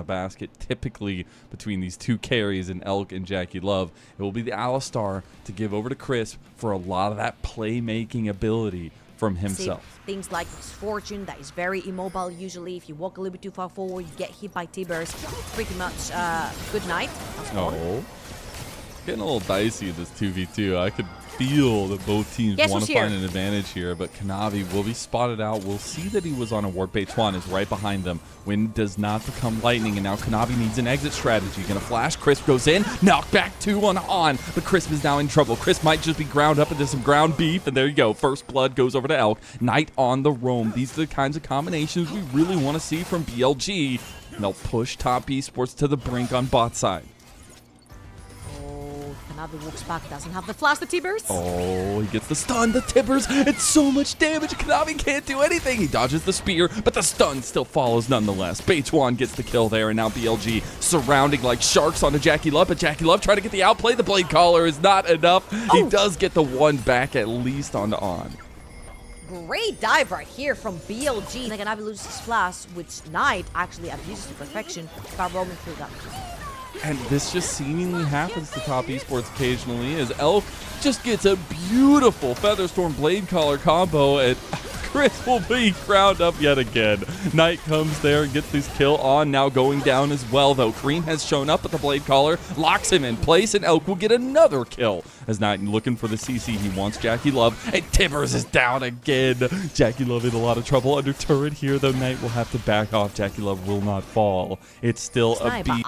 the basket, typically between these two carries in Elk and Jackie Love. It will be the Alistar to give over to Crisp for a lot of that playmaking ability from himself. Things like Fortune, that is very immobile usually. If you walk a little bit too far forward, you get hit by Tibbers. Pretty much good night. Oh, getting a little dicey in this 2v2. I could feel that both teams want to find an advantage here, but Kanavi will be spotted out. We'll see that he was on a ward. Beituan is right behind them. Wind does not become lightning, and now Kanavi needs an exit strategy. Gonna flash, Crisp goes in, knock back 2-1 on, but Crisp is now in trouble. Crisp might just be ground up into some ground beef, and there you go. First blood goes over to Elk. Knight on the roam. These are the kinds of combinations we really want to see from BLG. And they'll push top esports to the brink on bot side. Kanavi walks back, doesn't have the flash, the Tibbers. Oh, he gets the stun, the Tibbers. It's so much damage. Kanavi can't do anything. He dodges the spear, but the stun still follows nonetheless. Beituan gets the kill there, and now BLG surrounding like sharks onto Jackie Love, but Jackie Love trying to get the outplay. The blade collar is not enough. He does get the one back at least onto On. Great dive right here from BLG. Kanavi loses his flash, which Knight actually abuses to perfection by roaming through that. And this just seemingly happens to top esports occasionally, as Elk just gets a beautiful Featherstorm Blade Collar combo, and Chris will be ground up yet again. Knight comes there and gets this kill on, now going down as well, though. Cream has shown up at the Blade Collar, locks him in place, and Elk will get another kill. As Knight looking for the CC, he wants Jackie Love, and Tibbers is down again. Jackie Love in a lot of trouble under turret here, though. Knight will have to back off. Jackie Love will not fall. It's still a beat.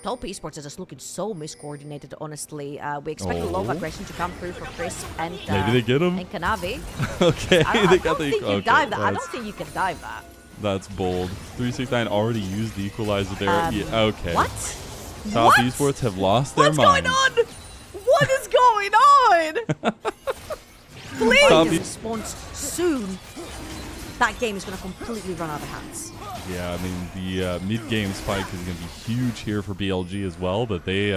Top esports is just looking so miscoordinated, honestly. We expect a lot of aggression to come through for Crisp and maybe they get him. And Kanavi. Okay, I don't think you dive that. I don't think you can dive that. That's bold. 369 already used the equalizer there. Yeah, okay. What? Top esports have lost their minds. What's going on? What is going on? Please response soon. That game is going to completely run out of hands. Yeah, I mean, the mid-game spike is going to be huge here for BLG as well, but they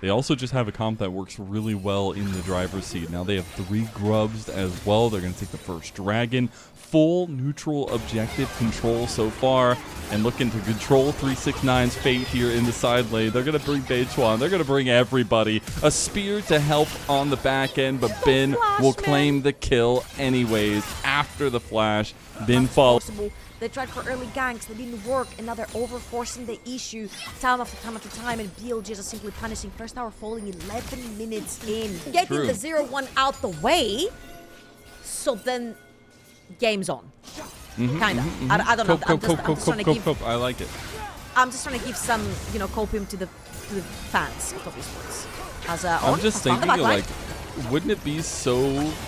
also just have a comp that works really well in the driver's seat. Now they have 3 grubs as well. They're going to take the first dragon. Full neutral objective control so far, and looking to control 369's fate here in the side lane. They're going to bring Beituan. They're going to bring everybody. A spear to help on the back end, but Ben will claim the kill anyways after the flash. Ben falls. They tried for early ganks, they didn't work, and now they're overforcing the issue time after time after time, and BLG is simply punishing. First tower falling 11 minutes in. Getting the 0-1 out the way, so then game's on. Kind of. I don't know. I'm just trying to give... I like it. I'm just trying to give some, copium to the fans of esports. I'm just thinking, like, wouldn't it be so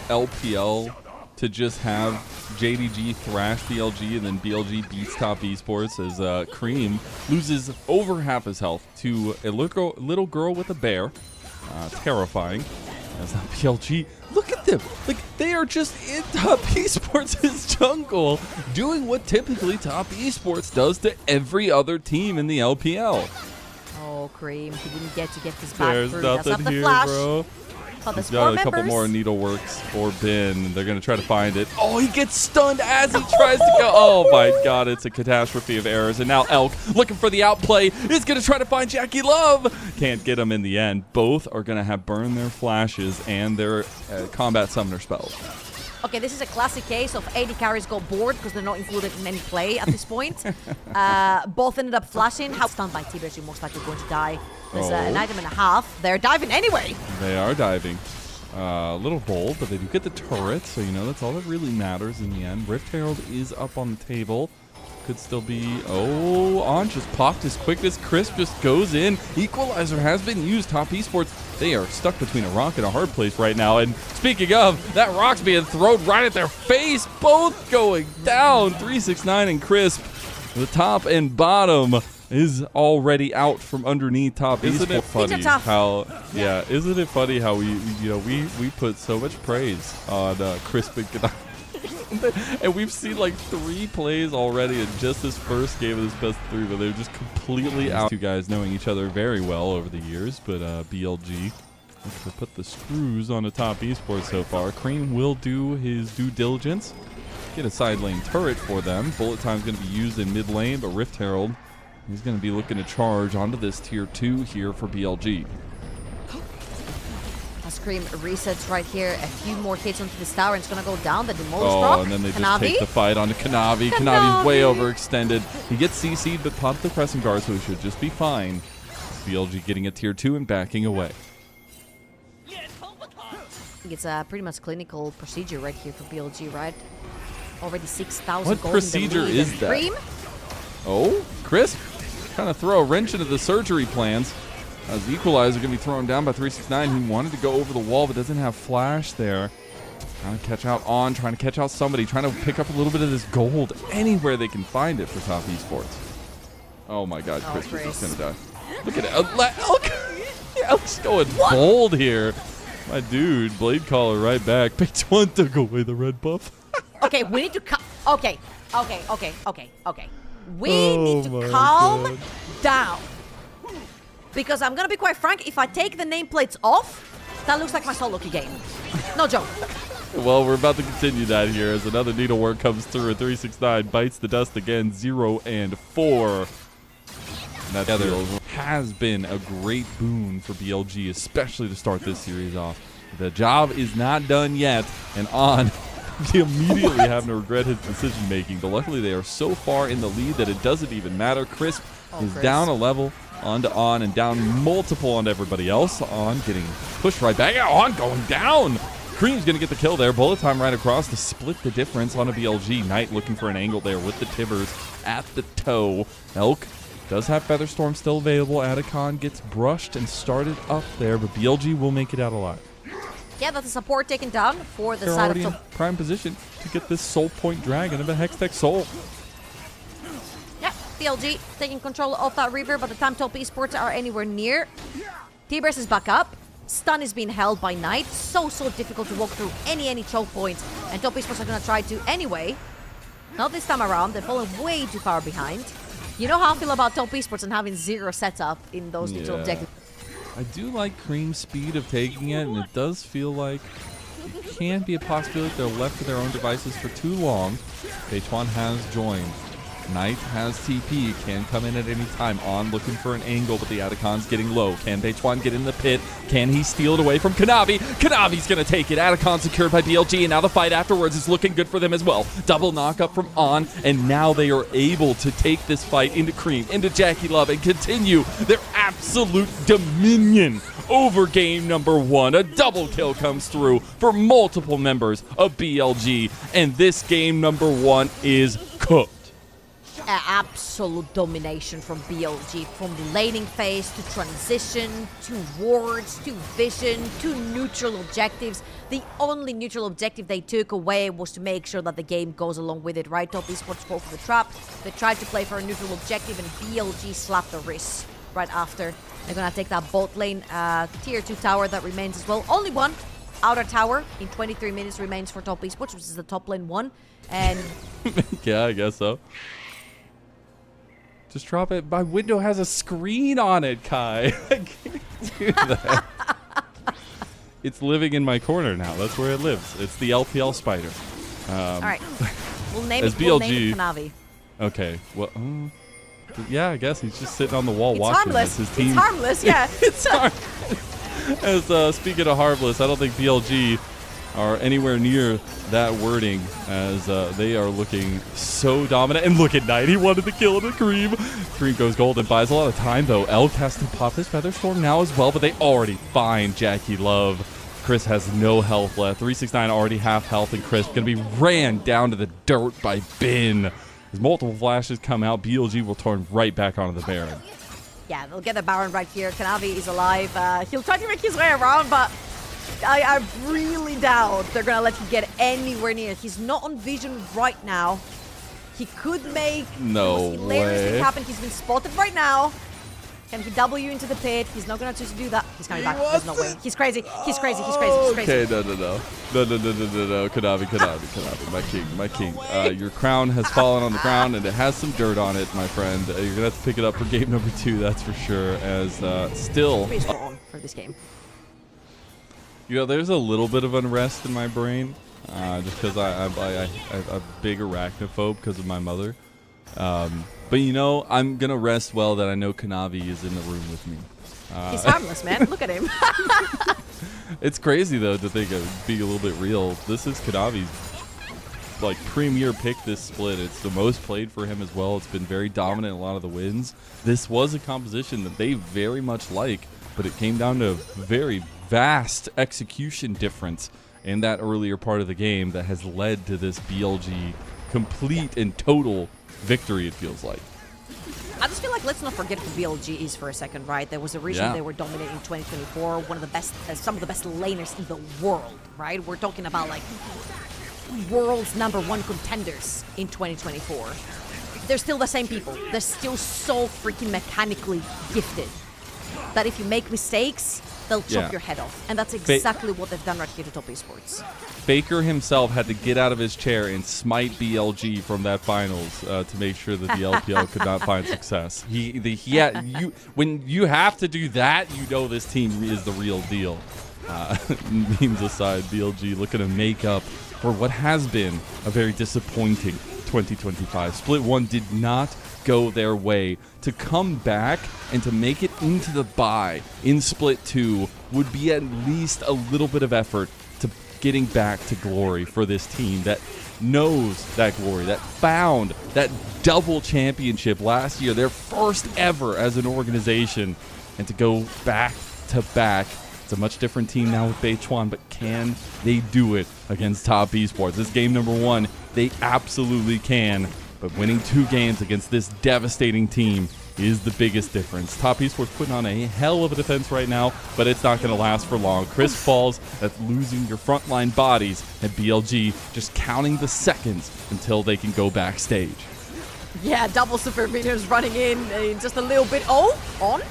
LPL to just have JDG thrash BLG and then BLG beats top esports as Cream loses over half his health to a little girl with a bear. Terrifying. That's not BLG. Look at them. Like, they are just in top esports' jungle doing what typically top esports does to every other team in the LPL. Oh, Cream. He didn't get to get his back There's through. nothing here, bro. He's got a couple more needleworks for Ben. They're going to try to find it. Oh, he gets stunned as he tries to go. Oh, my God. It's a catastrophe of errors. And now Elk, looking for the outplay, is going to try to find Jackie Love. Can't get him in the end. Both are going to have burned their flashes and their combat summoner spells. Okay, this is a classic case of AD carries got bored because they're not included in any play at this point. Both ended up flashing. How stunned by Tibbers, you're most likely going to die. There's an item and a half. They're diving anyway. They are diving. A little bold, but they do get the turret, so that's all that really matters in the end. Rift Herald is up on the table. Could still be... Oh, On just popped his quickness. Crisp just goes in. Equalizer has been used. Top esports, they are stuck between a rock and a hard place right now. And speaking of, that rock's being thrown right at their face. Both going down. 369 and Crisp. The top and bottom is already out from underneath top esports. Isn't it funny how... Yeah, isn't it funny how we put so much praise on Crisp and Kanavi? And we've seen like 3 plays already in just this first game of this best of 3, but they're just completely out. 2 guys knowing each other very well over the years, but BLG looks to put the screws on the top esports so far. Cream will do his due diligence, get a side lane turret for them. Bullet time's going to be used in mid lane, but Rift Herald He's going to be looking to charge onto this tier 2 here for BLG. Scream resets right here. A few more hits onto this tower, and it's going to go down. The Demolish Oh, and then they just take the fight onto Kanavi. Kanavi's way overextended. He gets CC'd, but popped the pressing guard, so he should just be fine. BLG getting a tier 2 and backing away. I think it's a pretty much clinical procedure right here for BLG, right? Already 6,000 What gold procedure in the lead. is that? Cream? Oh, Crisp trying to throw a wrench into the surgery plans. As the equalizer going to be thrown down by 369. He wanted to go over the wall, but doesn't have flash there. Trying to catch out On, trying to catch out somebody, trying to pick up a little bit of this gold anywhere they can find it for top esports. Oh my God, Chris is just going to die. Look at it. Elk's going bold here. My dude, Blade Caller right back. Page 1 took away the red buff. Okay, we need to okay. We need to calm down. Because I'm going to be quite frank, if I take the nameplates off, that looks like my solo queue game. No joke. Well, we're about to continue that here as another needlework comes through. 369 bites the dust again, 0 and 4. That has been a great boon for BLG, especially to start this series off. The job is not done yet, and On, he immediately having to regret his decision making. But luckily, they are so far in the lead that it doesn't even matter. Crisp is down a level. Onto On and down multiple onto everybody else. On getting pushed right back. On going down. Cream's going to get the kill there. Bullet time right across to split the difference on a BLG. Knight looking for an angle there with the Tibbers at the toe. Elk does have Featherstorm still available. Atacon gets brushed and started up there, but BLG will make it out alive. Yeah, that's a support taken down for the They're side already of in prime position to get this Soul Point Dragon of a Hextech Soul. BLG taking control of that Reaver, by the time top esports are anywhere near. T-Burst is back up. Stun is being held by Knight. So difficult to walk through any choke points. And top esports are going to try to anyway. Not this time around. They're falling way too far behind. You know how I feel about top esports and having 0 setup in those neutral objectives. I do like Cream's speed of taking it, and it does feel like it can be a possibility they're left to their own devices for too long. Beituan has joined. Knight has TP, can come in at any time. On looking for an angle, but the Atacon's getting low. Can Beituan get in the pit? Can he steal it away from Kanavi? Kanavi's going to take it. Atacon secured by BLG, and now the fight afterwards is looking good for them as well. Double knockup from On, and now they are able to take this fight into Cream, into Jackie Love, and continue their absolute dominion over game number 1. A double kill comes through for multiple members of BLG, and this game number 1 is cooked. Absolute domination from BLG, from laning phase to transition to wards to vision to neutral objectives. The only neutral objective they took away was to make sure that the game goes along with it, right? Top esports fall for the trap. They tried to play for a neutral objective, and BLG slapped the wrist right after. They're gonna take that bot lane tier 2 tower that remains as well. Only one outer tower in 23 minutes remains for top esports, which is the top lane 1. And yeah, I guess so. Just drop it. My window has a screen on it, Kai. I can't do that. It's living in my corner now. That's where it lives. It's the LPL spider. All right. We'll name it Kanavi. Okay. Well, yeah, I guess he's just sitting on the wall watching this. His team. It's harmless, yeah. It's harmless. As speaking of harmless, I don't think BLG are anywhere near that wording, as they are looking so dominant. And look at Knight, he wanted to kill the Cream. Cream goes gold and buys a lot of time, though. Elk has to pop his Featherstorm now as well, but they already find Jackie Love. Chris has no health left. 369 already half health, and Chris going to be ran down to the dirt by Bin. As multiple flashes come out, BLG will turn right back onto the Baron. Yeah, they'll get the Baron right here. Kanavi is alive. He'll try to make his way around, but I really doubt they're going to let him get anywhere near. He's not on vision right now. He could make hilarious happen. He's been spotted right now. Can he W into the pit? He's not going to choose to do that. He's coming back. There's no way. He's crazy. He's crazy. He's crazy. He's crazy. Okay, no. Kanavi, my king. Your crown has fallen on the ground, and it has some dirt on it, my friend. You're going to have to pick it up for game number 2, that's for sure, as still... Pretty strong for this game. You know, there's a little bit of unrest in my brain, just because I'm a big arachnophobe because of my mother. But you know, I'm going to rest well that I know Kanavi is in the room with me. He's harmless, man. Look at him. It's crazy, though, to think of being a little bit real. This is Kanavi's like premier pick this split. It's the most played for him as well. It's been very dominant in a lot of the wins. This was a composition that they very much like, but it came down to a very vast execution difference in that earlier part of the game that has led to this BLG complete and total victory, it feels like. I just feel like let's not forget who BLG is for a second, right? There was a reason they were dominating in 2024, one of the best, some of the best laners in the world, right? We're talking about like world's #1 contenders in 2024. They're still the same people. They're still so freaking mechanically gifted that if you make mistakes, they'll chop your head off. And that's exactly what they've done right here to Top Esports. Faker himself had to get out of his chair and smite BLG from that finals to make sure that the LPL could not find success. When you have to do that, you know this team is the real deal. Memes aside, BLG looking to make up for what has been a very disappointing 2025. Split 1 did not go their way. To come back and to make it into the bye in Split 2 would be at least a little bit of effort to getting back to glory for this team that knows that glory, that found that double championship last year, their first ever as an organization, and to go back to back. It's a much different team now with Beichuan, but can they do it against Top Esports? This game #1, they absolutely can, but winning 2 games against this devastating team is the biggest difference. Top Esports putting on a hell of a defense right now, but it's not going to last for long. Chris falls, that's losing your frontline bodies, and BLG just counting the seconds until they can go backstage. Yeah, double super minions running in just a little bit. Oh, on.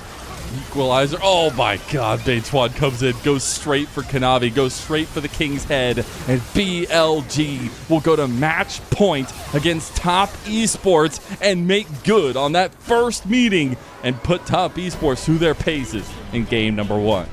Equalizer. Oh my god, Beichuan comes in, goes straight for Kanavi, goes straight for the King's Head, and BLG will go to match point against Top Esports and make good on that first meeting and put Top Esports through their paces in game #1.